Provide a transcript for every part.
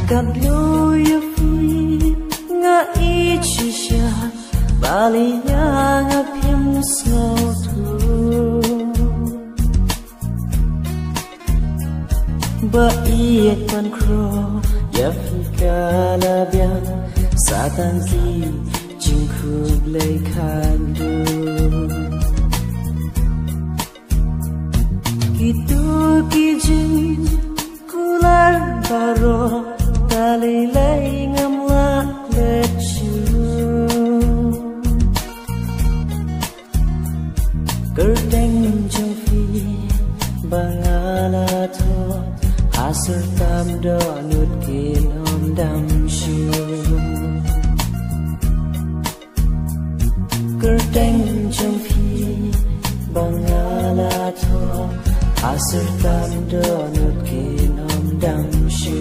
Cầm lối phi ngã ý chỉ xa bali nhà ngã phim snow thu ba iet pan kro ya phi cả la biang satan ki chinh khub lấy khan du Kitu kijin kular baro tali lay ngamla lechu Gerdeng trong phi bangala tho asur tam do nut kin om dam shu Gerdeng trong phi bangala tho asur tam do nut kin om dam shu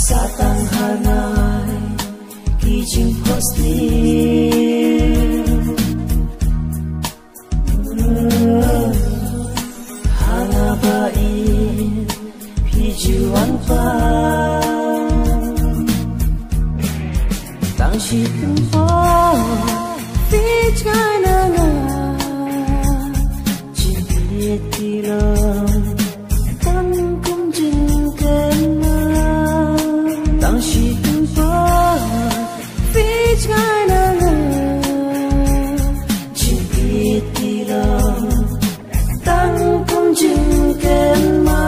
Satan hanai kijing posli hana bai pijuan pa tang shi tung po fit kana nga chi ti lo tang kum jin ken ma tang shi tung po fit kana nga chi ti lo tang kum jin ken ma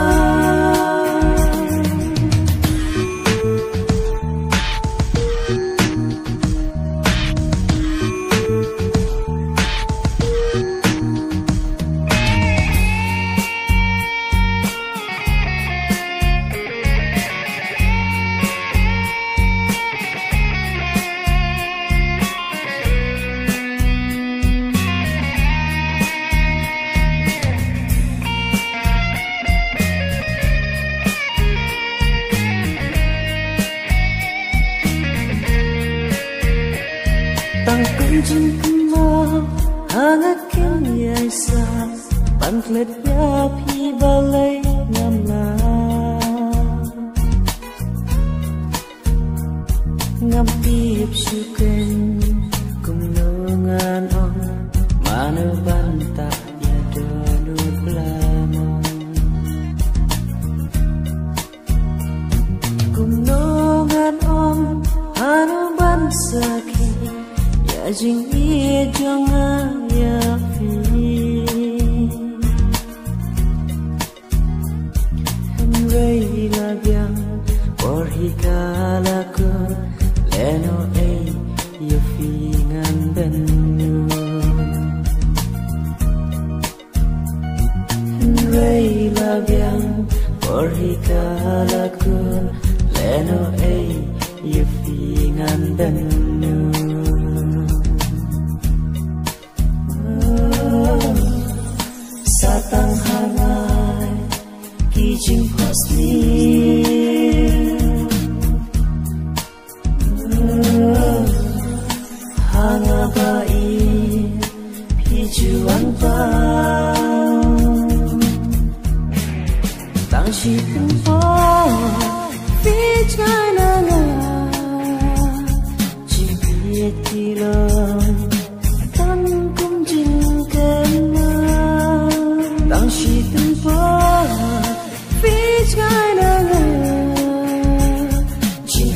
Tang kum jin kuma hangat ken yai sa ban klet ya phi balai nam la ngam tiep su ken kum no ngan on manu ban ta ya do nu blamo kum no ngan on anu ban sakhi Jing ye jonga ya fi Henry la biang por hi kala ko leno ei ya fi ngan ben Henry la biang por hi kala ko leno ei ya fi ngan ben Satan hanai kijing posli hana bai pijuan pa tang shi tung po fit kana nga chi ti lo tang kum jin ken ma tang shi tung po fit kana nga chi